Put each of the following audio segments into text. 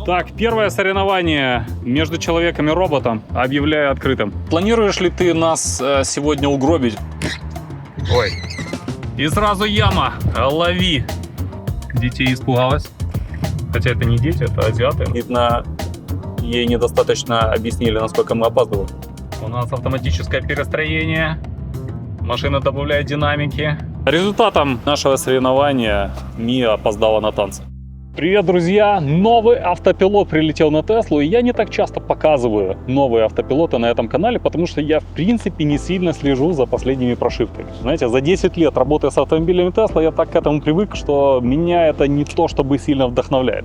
Так, первое соревнование между человеком и роботом объявляю открытым. Планируешь ли ты нас сегодня угробить? Ой. И сразу яма. Лови. Детей испугалась. Хотя это не дети, это азиаты. Видно, ей недостаточно объяснили, насколько мы опаздываем. У нас автоматическое перестроение. Машина добавляет динамики. Результатом нашего соревнования Мия опоздала на танцы. Привет, друзья! Новый автопилот прилетел на Теслу, и я не так часто показываю новые автопилоты на этом канале, потому что я, в принципе, не сильно слежу за последними прошивками. Знаете, за 10 лет работая с автомобилями Тесла, я так к этому привык, что меня это не то чтобы сильно вдохновляет.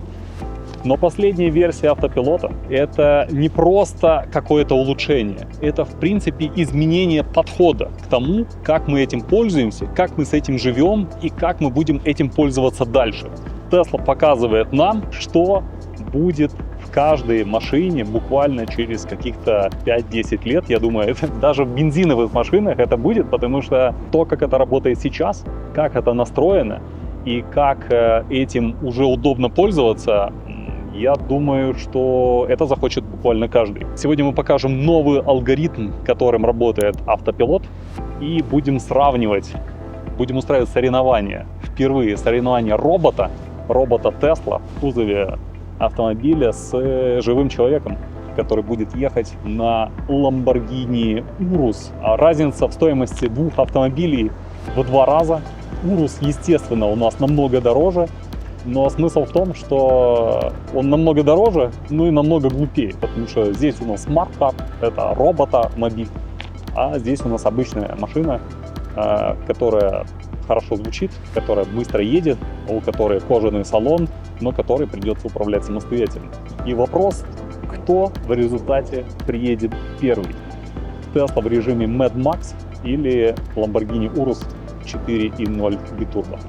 Но последняя версия автопилота — это не просто какое-то улучшение, это, в принципе, изменение подхода к тому, как мы этим пользуемся, как мы с этим живем и как мы будем этим пользоваться дальше. Tesla показывает нам, что будет в каждой машине буквально через каких-то 5-10 лет. Я думаю, даже в бензиновых машинах это будет, потому что то, как это работает сейчас, как это настроено и как этим уже удобно пользоваться, я думаю, что это захочет буквально каждый. Сегодня мы покажем новый алгоритм, которым работает автопилот, и будем сравнивать, будем устраивать соревнования. Впервые соревнования робота Tesla в кузове автомобиля с живым человеком, который будет ехать на Lamborghini Urus. Разница в стоимости двух автомобилей в 2 раза. Urus, естественно, у нас намного дороже, но смысл в том, что он намного дороже, ну и намного глупее, потому что здесь у нас Smart Car, это робота-мобиль, а здесь у нас обычная машина, которая хорошо звучит, которая быстро едет, у которой кожаный салон, но которой придется управлять самостоятельно. И вопрос, кто в результате приедет первый? Tesla в режиме Mad Max или Lamborghini Urus 4.0 Biturbo?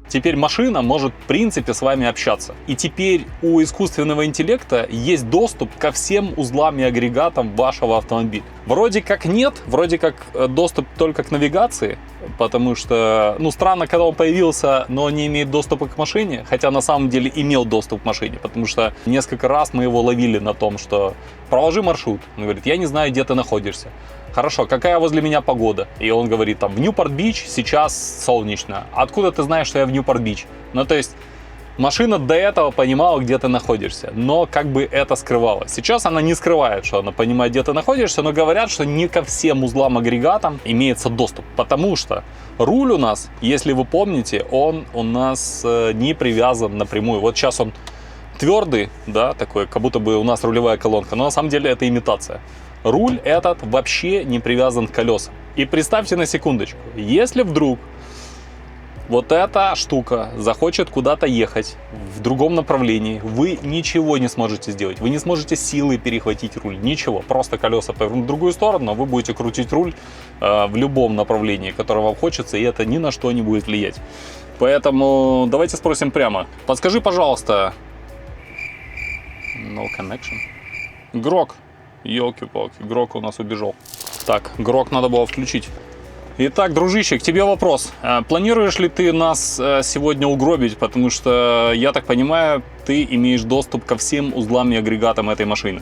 Теперь машина может, в принципе, с вами общаться. И теперь у искусственного интеллекта есть доступ ко всем узлам и агрегатам вашего автомобиля. Вроде как нет, вроде как доступ только к навигации, потому что, странно, когда он появился, но не имеет доступа к машине, хотя на самом деле имел доступ к машине, потому что несколько раз мы его ловили на том, что проложи маршрут. Он говорит, я не знаю, где ты находишься. Хорошо, какая возле меня погода? И он говорит, там, в Ньюпорт-Бич сейчас солнечно. Откуда ты знаешь, что я в Ньюпорт-Бич? То есть машина до этого понимала, где ты находишься, но как бы это скрывала. Сейчас она не скрывает, что она понимает, где ты находишься, но говорят, что не ко всем узлам агрегатам имеется доступ, потому что руль у нас, если вы помните, он у нас не привязан напрямую. Вот сейчас он твердый, да, такой, как будто бы у нас рулевая колонка, но на самом деле это имитация. Руль этот вообще не привязан к колесам. И представьте на секундочку, если вдруг вот эта штука захочет куда-то ехать в другом направлении, вы ничего не сможете сделать. Вы не сможете силой перехватить руль, ничего. Просто колеса повернут в другую сторону, но вы будете крутить руль в любом направлении, которое вам хочется, и это ни на что не будет влиять. Поэтому давайте спросим прямо. Подскажи, пожалуйста. No connection. Грок. Ёлки-палки, Грок у нас убежал. Так, Грок надо было включить. Итак, дружище, к тебе вопрос. Планируешь ли ты нас сегодня угробить? Потому что, я так понимаю, ты имеешь доступ ко всем узлам и агрегатам этой машины.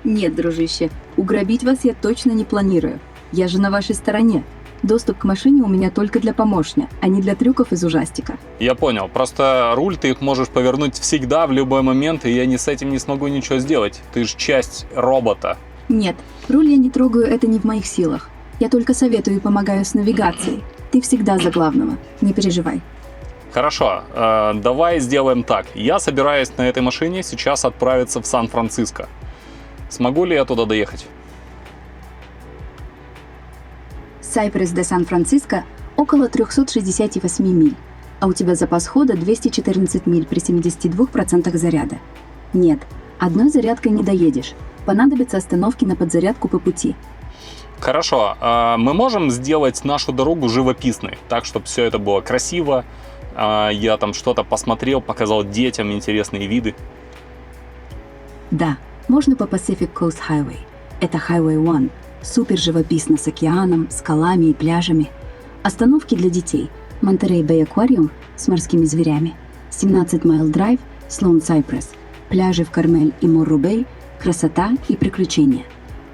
Нет, дружище, угробить вас я точно не планирую. Я же на вашей стороне. Доступ к машине у меня только для помощня, а не для трюков из ужастика. Я понял. Просто руль ты их можешь повернуть всегда, в любой момент, и я с этим не смогу ничего сделать. Ты же часть робота. Нет, руль я не трогаю, это не в моих силах. Я только советую и помогаю с навигацией. Ты всегда за главного, не переживай. Хорошо, давай сделаем так. Я собираюсь на этой машине сейчас отправиться в Сан-Франциско. Смогу ли я туда доехать? Сайпресс до Сан-Франциско около 368 миль, а у тебя запас хода 214 миль при 72% заряда. Нет, одной зарядкой не доедешь. Понадобятся остановки на подзарядку по пути. Хорошо, мы можем сделать нашу дорогу живописной, так, чтобы все это было красиво. Я там что-то посмотрел, показал детям интересные виды. Да, можно по Pacific Coast Highway. Это Highway 1. Супер живописно с океаном, скалами и пляжами. Остановки для детей. Монтерей Бэй Аквариум с морскими зверями. 17 Майл Драйв, Слоун Сайпресс, пляжи в Кармель и Морро-Бэй, красота и приключения.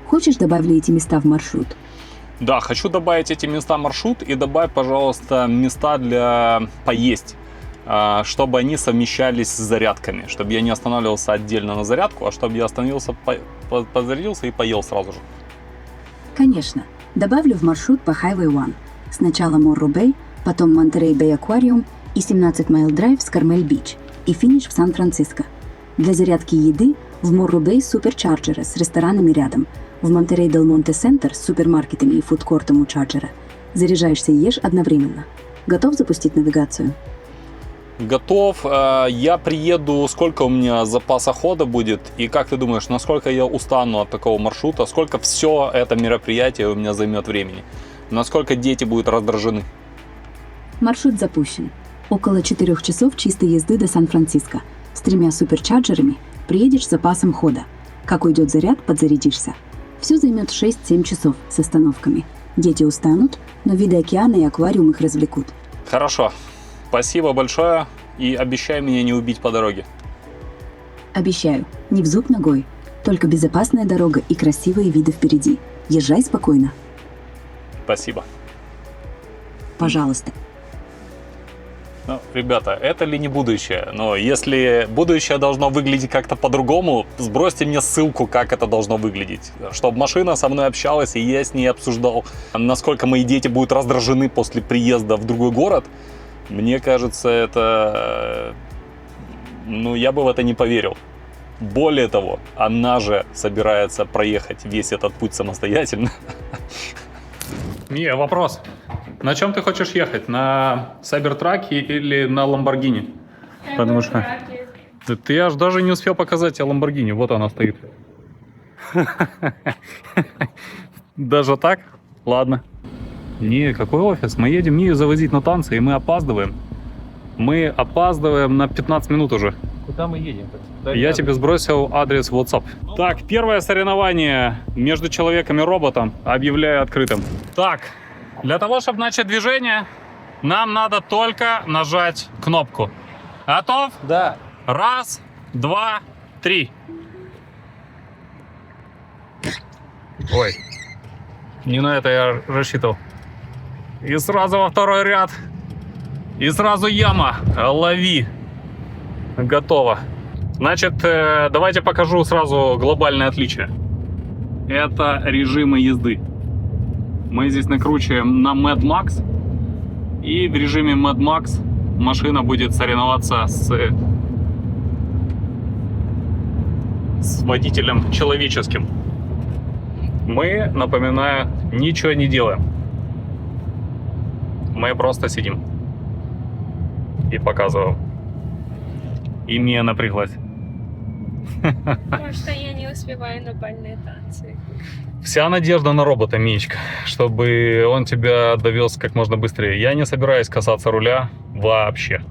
Хочешь, добавлю эти места в маршрут? Да, хочу добавить эти места в маршрут и добавь, пожалуйста, места для поесть, чтобы они совмещались с зарядками, чтобы я не останавливался отдельно на зарядку, а чтобы я остановился, позарядился и поел сразу же. Конечно. Добавлю в маршрут по Highway 1. Сначала Морро-Бэй, потом Монтерей-Бэй Аквариум и 17 Майл Драйв с Кармель-Бич. И финиш в Сан-Франциско. Для зарядки еды в Морро-Бэй суперчарджеры с ресторанами рядом. В Монтерей-Дел-Монте Центр с супермаркетами и фудкортом у чарджера. Заряжаешься и ешь одновременно. Готов запустить навигацию? Готов. Я приеду, сколько у меня запаса хода будет, и как ты думаешь, насколько я устану от такого маршрута, сколько все это мероприятие у меня займет времени, насколько дети будут раздражены? Маршрут запущен. Около 4 часов чистой езды до Сан-Франциско. С 3 суперчарджерами приедешь с запасом хода. Как уйдет заряд, подзарядишься. Все займет 6-7 часов с остановками. Дети устанут, но виды океана и аквариум их развлекут. Хорошо. Спасибо большое и обещай меня не убить по дороге. Обещаю, не в зуб ногой. Только безопасная дорога и красивые виды впереди. Езжай спокойно. Спасибо. Пожалуйста. Ну, ребята, это ли не будущее? Но если будущее должно выглядеть как-то по-другому, сбросьте мне ссылку, как это должно выглядеть. Чтобы машина со мной общалась, и я с ней обсуждал, насколько мои дети будут раздражены после приезда в другой город. Мне кажется, это... Ну, я бы в это не поверил. Более того, она же собирается проехать весь этот путь самостоятельно. Мия, вопрос. На чем ты хочешь ехать? На Сайбертраке или на Ламборгини? Потому что ты аж даже не успел показать тебе Ламборгини. Вот она стоит. Даже так? Ладно. Не, какой офис? Мы едем Мию завозить на танцы, и мы опаздываем. Мы опаздываем на 15 минут уже. Куда мы едем? Я тебе сбросил адрес в WhatsApp. Так, первое соревнование между человеком и роботом объявляю открытым. Так, для того, чтобы начать движение, нам надо только нажать кнопку. Готов? Да. 1, 2, 3. Ой, не на это я рассчитывал. И сразу во второй ряд. И сразу яма. Лови. Готово. Значит, давайте покажу сразу глобальное отличие. Это режимы езды. Мы здесь накручиваем на Mad Max. И в режиме Mad Max машина будет соревноваться с водителем человеческим. Мы, напоминаю, ничего не делаем. Мы просто сидим и показываем. И Мия напряглась. Потому что я не успеваю на бальные танцы. Вся надежда на робота, Миечка, чтобы он тебя довез как можно быстрее. Я не собираюсь касаться руля вообще.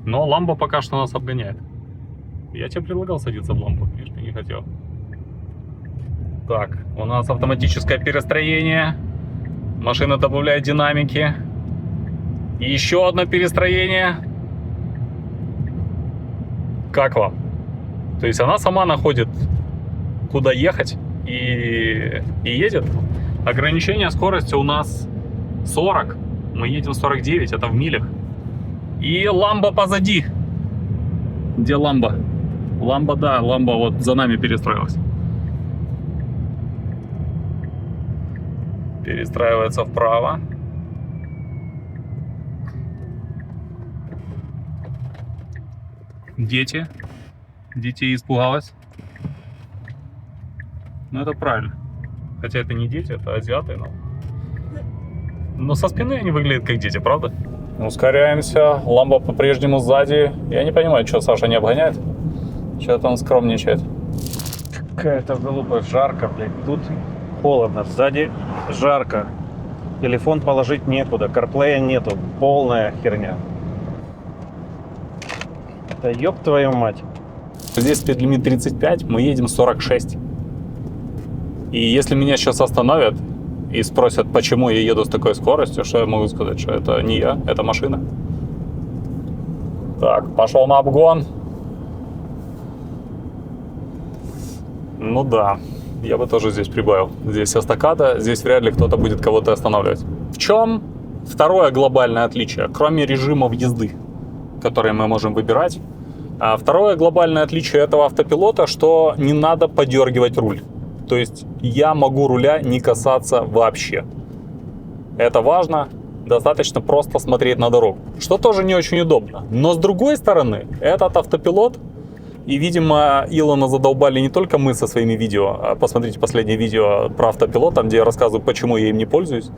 Но Ламбо пока что нас обгоняет. Я тебе предлагал садиться в Ламбо, видишь, ты не хотел. Так, у нас автоматическое перестроение. Машина добавляет динамики. И еще одно перестроение. Как вам? То есть она сама находит, куда ехать и едет. Ограничение скорости у нас 40. Мы едем 49, это в милях. И Ламбо позади. Где Ламбо? Ламбо, да, Ламбо вот за нами перестроилась. Перестраивается вправо. Дети. Детей испугалась. Ну это правильно. Хотя это не дети, это азиаты, но со спины они выглядят как дети, правда? Ускоряемся. Ламбо по-прежнему сзади. Я не понимаю, что Саша не обгоняет. Что-то он скромничает. Какая-то глупая, жарко, блядь. Тут холодно, сзади жарко. Телефон положить некуда, карплея нету. Полная херня. Да ёб твою мать. Здесь спидлимит 35, мы едем 46. И если меня сейчас остановят и спросят, почему я еду с такой скоростью, что я могу сказать, что это не я, это машина. Так, пошел на обгон. Ну да, я бы тоже здесь прибавил. Здесь эстакада, здесь вряд ли кто-то будет кого-то останавливать. В чем второе глобальное отличие, кроме режимов езды, которые мы можем выбирать? Второе глобальное отличие этого автопилота, что не надо подергивать руль. То есть я могу руля не касаться вообще. Это важно. Достаточно просто смотреть на дорогу, что тоже не очень удобно. Но с другой стороны, этот автопилот, и, видимо, Илона задолбали не только мы со своими видео, посмотрите последнее видео про автопилот, там, где я рассказываю, почему я им не пользуюсь.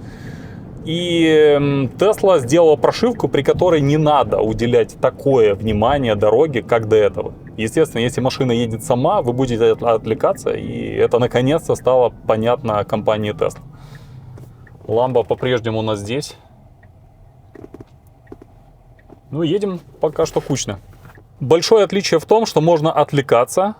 И Tesla сделала прошивку, при которой не надо уделять такое внимание дороге, как до этого. Естественно, если машина едет сама, вы будете отвлекаться, и это наконец-то стало понятно компании Tesla. Ламбо по-прежнему у нас здесь. Ну, едем пока что кучно. Большое отличие в том, что можно отвлекаться,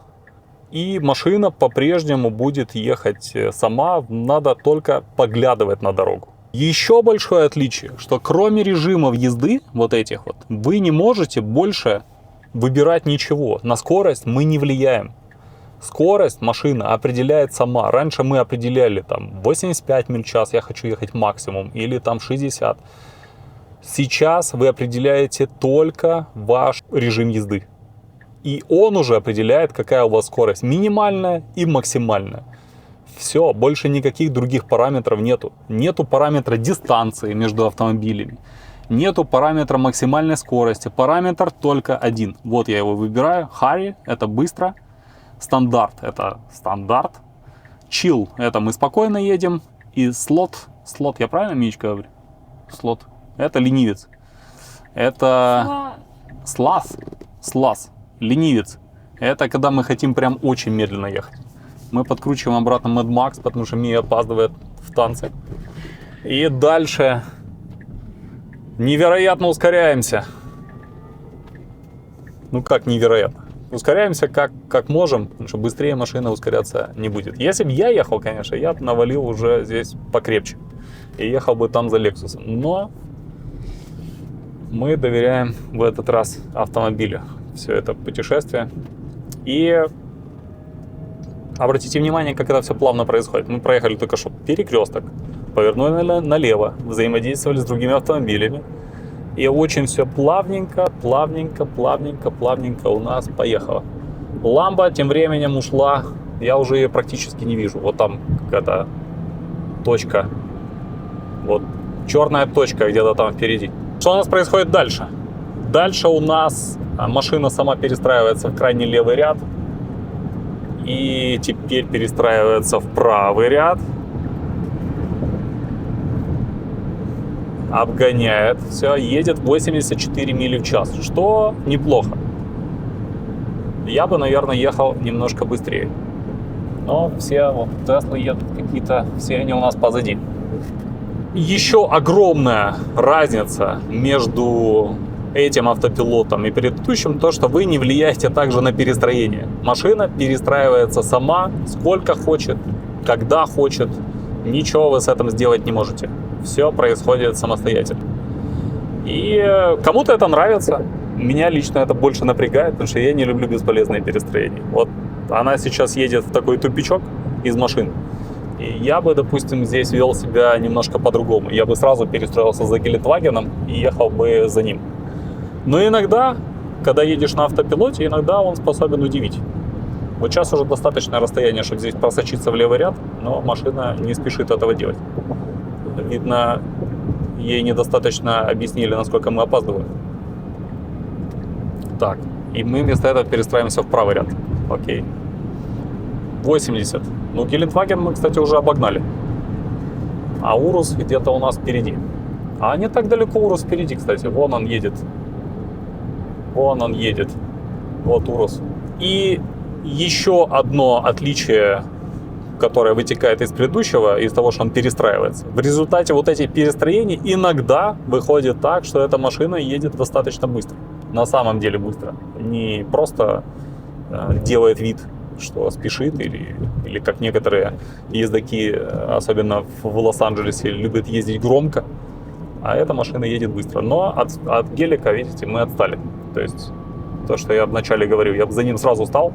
и машина по-прежнему будет ехать сама, надо только поглядывать на дорогу. Еще большое отличие, что кроме режимов езды, вот этих вот, вы не можете больше выбирать ничего. На скорость мы не влияем. Скорость машина определяет сама. Раньше мы определяли там 85 миль в час, я хочу ехать максимум, или там 60. Сейчас вы определяете только ваш режим езды. И он уже определяет, какая у вас скорость минимальная и максимальная. Все, больше никаких других параметров нету. Нету параметра дистанции между автомобилями. Нету параметра максимальной скорости. Параметр только один. Вот я его выбираю. Hurry – это быстро. Стандарт – это стандарт. Chill – это мы спокойно едем. И слот, я правильно, Мичка, говорю? Слот. Это ленивец. Это слаз, ленивец. Это когда мы хотим прям очень медленно ехать. Мы подкручиваем обратно Mad Max, потому что Мия опаздывает в танцы. И дальше невероятно ускоряемся. Ну как невероятно? Ускоряемся как можем, потому что быстрее машина ускоряться не будет. Если бы я ехал, конечно, я бы навалил уже здесь покрепче. И ехал бы там за Lexus. Но мы доверяем в этот раз автомобилю все это путешествие. И обратите внимание, как это все плавно происходит. Мы проехали только что перекресток, повернули налево, взаимодействовали с другими автомобилями. И очень все плавненько у нас поехало. Ламбо тем временем ушла. Я уже ее практически не вижу. Вот там какая-то точка. Вот черная точка где-то там впереди. Что у нас происходит дальше? Дальше у нас машина сама перестраивается в крайний левый ряд. И теперь перестраивается в правый ряд. Обгоняет. Все, едет 84 мили в час. Что неплохо. Я бы, наверное, ехал немножко быстрее. Но все вот Теслы едут какие-то, все они у нас позади. Еще огромная разница между этим автопилотом и предыдущим, то, что вы не влияете также на перестроение. Машина перестраивается сама, сколько хочет, когда хочет. Ничего вы с этим сделать не можете. Все происходит самостоятельно. И кому-то это нравится. Меня лично это больше напрягает, потому что я не люблю бесполезные перестроения. Вот она сейчас едет в такой тупичок из машин. И я бы, допустим, здесь вел себя немножко по-другому. Я бы сразу перестроился за Гелендвагеном и ехал бы за ним. Но иногда, когда едешь на автопилоте, иногда он способен удивить. Вот сейчас уже достаточное расстояние, чтобы здесь просочиться в левый ряд, но машина не спешит этого делать. Видно, ей недостаточно объяснили, насколько мы опаздываем. Так, и мы вместо этого перестраиваемся в правый ряд. Окей. 80. Ну, Гелендваген мы, кстати, уже обогнали. А Урус где-то у нас впереди. А не так далеко Урус впереди, кстати. Вон он едет. Вон он едет. Вот Урус. И еще одно отличие, которое вытекает из предыдущего, из того, что он перестраивается. В результате вот этих перестроений иногда выходит так, что эта машина едет достаточно быстро. На самом деле быстро. Не просто делает вид, что спешит, или как некоторые ездаки, особенно в Лос-Анджелесе, любят ездить громко, а эта машина едет быстро. Но от гелика, видите, мы отстали. То есть то, что я вначале говорил, я бы за ним сразу стал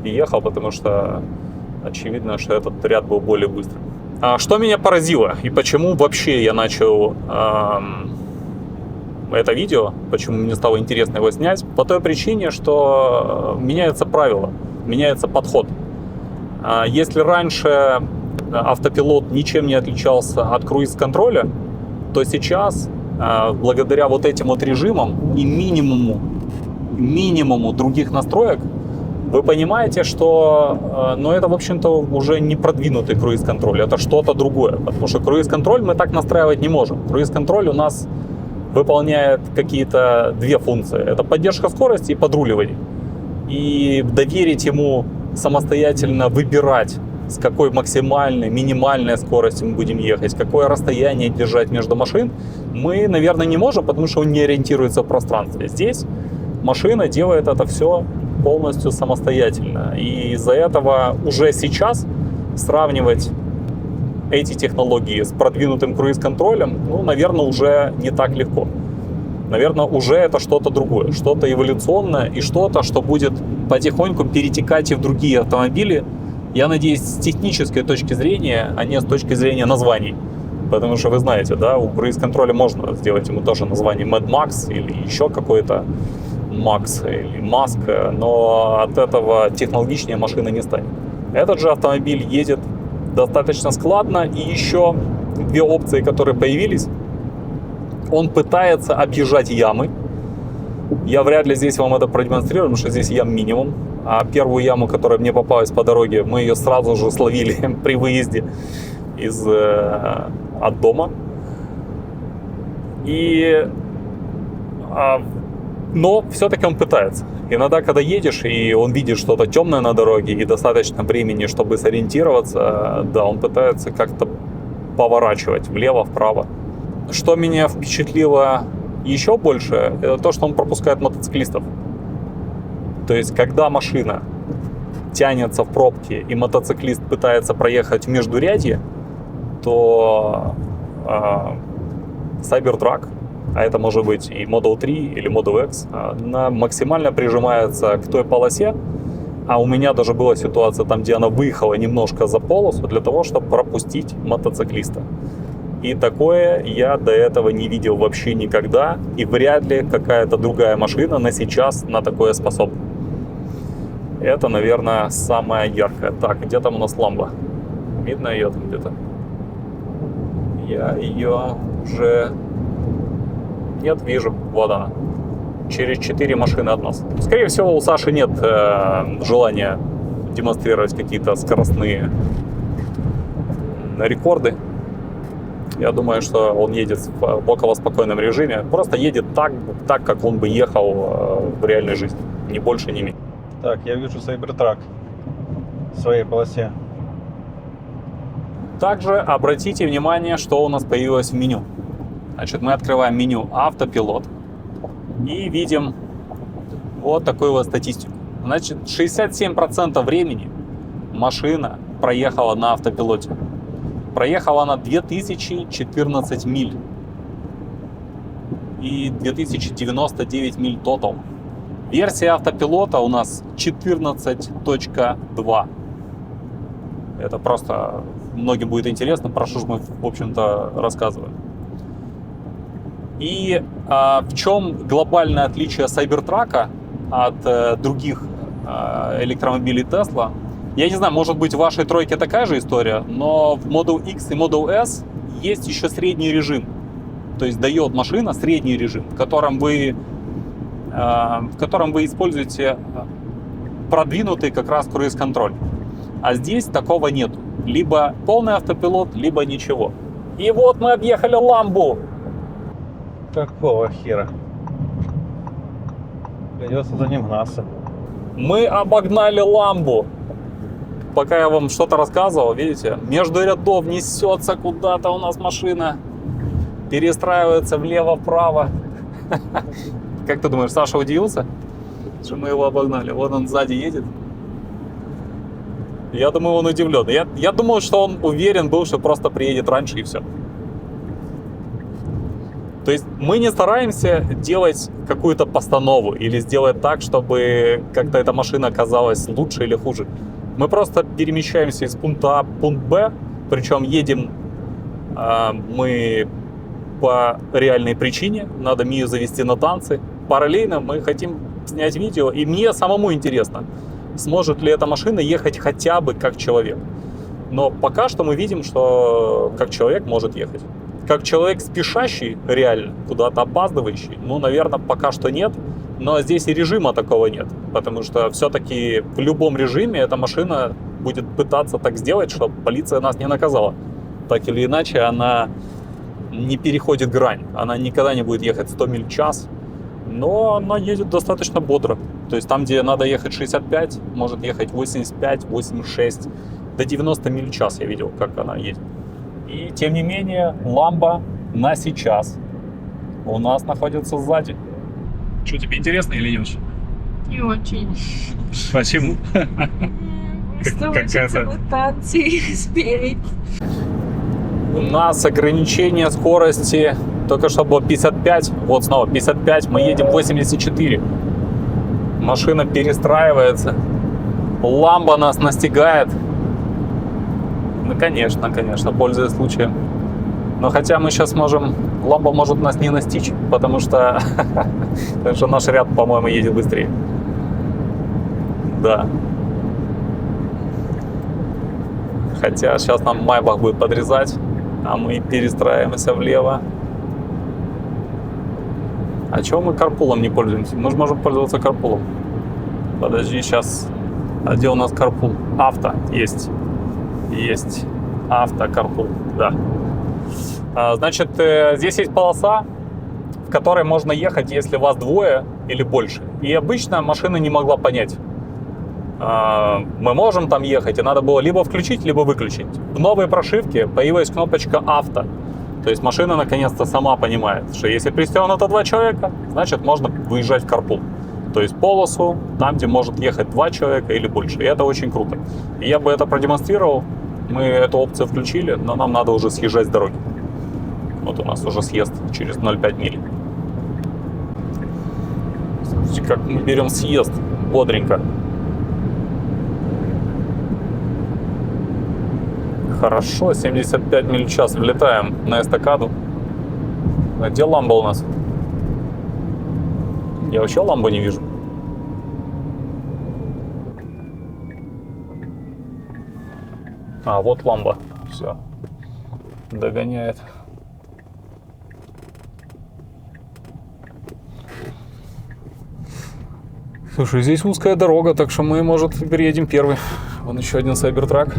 и ехал, потому что очевидно, что этот ряд был более быстрым. А что меня поразило и почему вообще я начал это видео, почему мне стало интересно его снять, по той причине, что меняется правило, меняется подход. Если раньше автопилот ничем не отличался от круиз-контроля, то сейчас, благодаря вот этим вот режимам и минимуму других настроек, вы понимаете, что это, в общем-то, уже не продвинутый круиз-контроль, это что-то другое. Потому что круиз-контроль мы так настраивать не можем. Круиз-контроль у нас выполняет какие-то две функции. Это поддержка скорости и подруливание. И доверить ему самостоятельно выбирать, с какой максимальной, минимальной скоростью мы будем ехать, какое расстояние держать между машин, мы, наверное, не можем, потому что он не ориентируется в пространстве. Здесь машина делает это все полностью самостоятельно. И из-за этого уже сейчас сравнивать эти технологии с продвинутым круиз-контролем, наверное, уже не так легко. Наверное, уже это что-то другое, что-то эволюционное и что-то, что будет потихоньку перетекать и в другие автомобили. Я надеюсь, с технической точки зрения, а не с точки зрения названий. Потому что вы знаете, да, у круиз-контроля можно сделать ему тоже название Mad Max или еще какой-то Max или Musk, но от этого технологичнее машина не станет. Этот же автомобиль едет достаточно складно, и еще две опции, которые появились. Он пытается объезжать ямы. Я вряд ли здесь вам это продемонстрирую, потому что здесь ям минимум. А первую яму, которая мне попалась по дороге, мы ее сразу же словили при выезде от дома. Но все-таки он пытается. Иногда, когда едешь, и он видит что-то темное на дороге, и достаточно времени, чтобы сориентироваться, да, он пытается как-то поворачивать влево, вправо. Что меня впечатлило еще больше, это то, что он пропускает мотоциклистов. То есть, когда машина тянется в пробке, и мотоциклист пытается проехать в междурядье, то Cybertruck, а это может быть и Model 3 или Model X, она максимально прижимается к той полосе, а у меня даже была ситуация там, где она выехала немножко за полосу для того, чтобы пропустить мотоциклиста. И такое я до этого не видел вообще никогда, и вряд ли какая-то другая машина сейчас на такое способна. Это, наверное, самая яркая. Так, где там у нас ламба? Видно ее там где-то? Я ее уже... Нет, вижу. Вот она. Через 4 машины от нас. Скорее всего, у Саши нет желания демонстрировать какие-то скоростные рекорды. Я думаю, что он едет в около спокойном режиме. Просто едет так, как он бы ехал в реальной жизни. Ни больше, ни меньше. Так, я вижу Cybertruck в своей полосе. Также обратите внимание, что у нас появилось в меню. Значит, мы открываем меню «Автопилот» и видим вот такую вот статистику. Значит, 67% времени машина проехала на автопилоте. Проехала она 2014 миль и 2099 миль total. Версия автопилота у нас 14.2. Это просто многим будет интересно, про что же мы, в общем-то, рассказываем. И в чем глобальное отличие Cybertruck от других электромобилей Tesla? Я не знаю, может быть, в вашей тройке такая же история, но в Model X и Model S есть еще средний режим. То есть дает машина средний режим, в котором вы используете продвинутый как раз круиз-контроль. А здесь такого нет. Либо полный автопилот, либо ничего. И вот мы объехали ламбу. Какого хера? Придется за ним гнаться. Мы обогнали ламбу. Пока я вам что-то рассказывал, видите, между рядов несется куда-то у нас машина. Перестраивается влево-вправо. Как ты думаешь, Саша удивился, что мы его обогнали? Вот он сзади едет. Я думаю, он удивлен. Я думал, что он уверен был, что просто приедет раньше и все. То есть мы не стараемся делать какую-то постанову или сделать так, чтобы как-то эта машина оказалась лучше или хуже. Мы просто перемещаемся из пункта А в пункт Б, причем едем мы по реальной причине, надо Мию завести на танцы. Параллельно мы хотим снять видео, и мне самому интересно, сможет ли эта машина ехать хотя бы как человек. Но пока что мы видим, что как человек может ехать. Как человек спешащий, реально, куда-то опаздывающий, ну, наверное, пока что нет. Но здесь и режима такого нет. Потому что все-таки в любом режиме эта машина будет пытаться так сделать, чтобы полиция нас не наказала. Так или иначе, она не переходит грань. Она никогда не будет ехать 100 миль в час. Но она едет достаточно бодро. То есть там, где надо ехать 65, может ехать 85, 86. До 90 миль в час я видел, как она едет. И тем не менее, Ламбо на сейчас у нас находится сзади. Что, тебе интересно или не очень? Не очень. Почему? Просто хочется вот танцы спеть. У нас ограничение скорости только что было 55. Вот снова 55, мы едем 84. Машина перестраивается. Ламбо нас настигает. Ну, конечно, пользуясь случаем. Но хотя мы сейчас можем... Ламбо может нас не настичь, потому что наш ряд, по-моему, едет быстрее. Да. Хотя сейчас нам Майбах будет подрезать, а мы перестраиваемся влево. А чего мы карпулом не пользуемся? Мы же можем пользоваться карпулом. Подожди, сейчас... А где у нас карпул? Авто есть. Есть автокарпул, да. Значит, здесь есть полоса, в которой можно ехать, если вас двое или больше. И обычно машина не могла понять. Мы можем там ехать, и надо было либо включить, либо выключить. В новой прошивке появилась кнопочка «Авто». То есть машина наконец-то сама понимает, что если пристегнуто 2 человека, значит можно выезжать в карпул. То есть полосу, там, где может ехать 2 человека или больше. И это очень круто. И я бы это продемонстрировал. Мы эту опцию включили, но нам надо уже съезжать с дороги. Вот у нас уже съезд через 0,5 миль. Смотрите, как мы берем съезд бодренько. Хорошо, 75 миль в час влетаем на эстакаду. А где Ламбо у нас? Я вообще Ламбо не вижу. А, вот Ламбо. Все. Догоняет. Слушай, здесь узкая дорога, так что мы, может, переедем первый. Вон еще один Сайбертрак.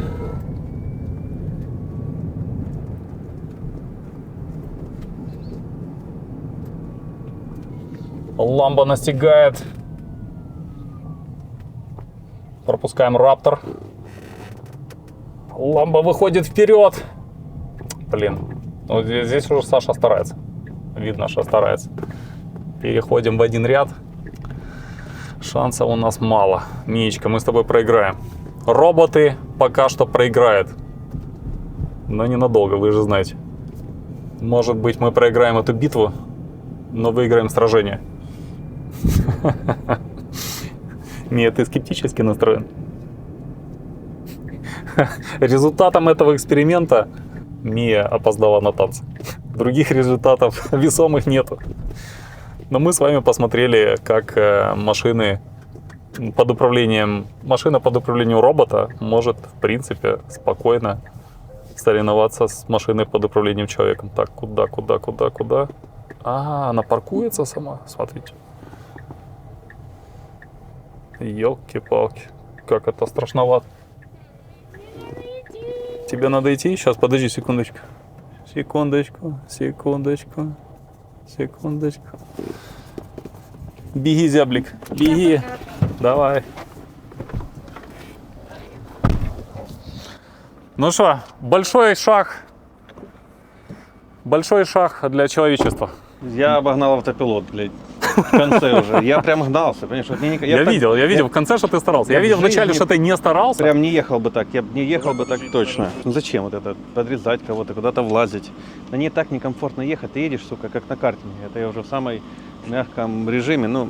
Ламбо настигает. Пропускаем Раптор. Ламбо выходит вперед. Блин. Вот здесь уже Саша старается. Видно, что старается. Переходим в один ряд. Шансов у нас мало. Миечка, мы с тобой проиграем. Роботы пока что проиграют. Но ненадолго, вы же знаете. Может быть, мы проиграем эту битву, но выиграем сражение. Нет, ты скептически настроен. Результатом этого эксперимента Мия опоздала на танцы. Других результатов весомых нету. Но мы с вами посмотрели, как машина под управлением робота может, в принципе, спокойно соревноваться с машиной под управлением человеком. Так, куда? А, она паркуется сама, смотрите. Ёлки-палки, как это страшновато. Тебе надо идти? Сейчас, подожди секундочку. Секундочку. Беги, зяблик, беги. Давай. Ну что, большой шаг для человечества. Я обогнал автопилот, блядь. в конце уже. Я прям гнался, понимаешь? Вот мне Я так- видел в конце, что ты старался. Я я видел в вначале, жизни что ты не старался. Прям не ехал бы так, я бы не ехал бы так точно. Ну зачем вот это, подрезать кого-то, куда-то влазить? На ней так некомфортно ехать, ты едешь, сука, как на картинге. Это я уже в самой мягком режиме, ну,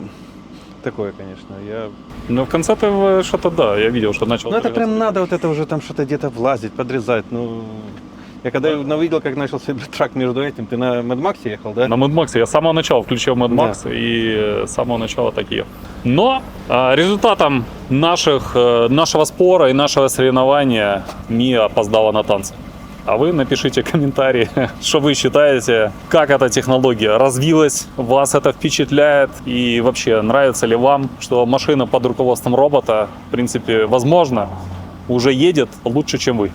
такое, конечно. Но в конце ты что-то, да, я видел, что начал. Ну это прям надо вот это уже там что-то где-то влазить, подрезать, ну... Я когда увидел, как начал себе трак между этим, ты на Mad Max ехал, да? На Mad Max я с самого начала включил Mad Max и с самого начала так ехал. Но результатом нашего спора и нашего соревнования Мия опоздала на танцы. А вы напишите комментарии, что вы считаете, как эта технология развилась, вас это впечатляет и вообще нравится ли вам, что машина под руководством робота, в принципе, возможно, уже едет лучше, чем вы.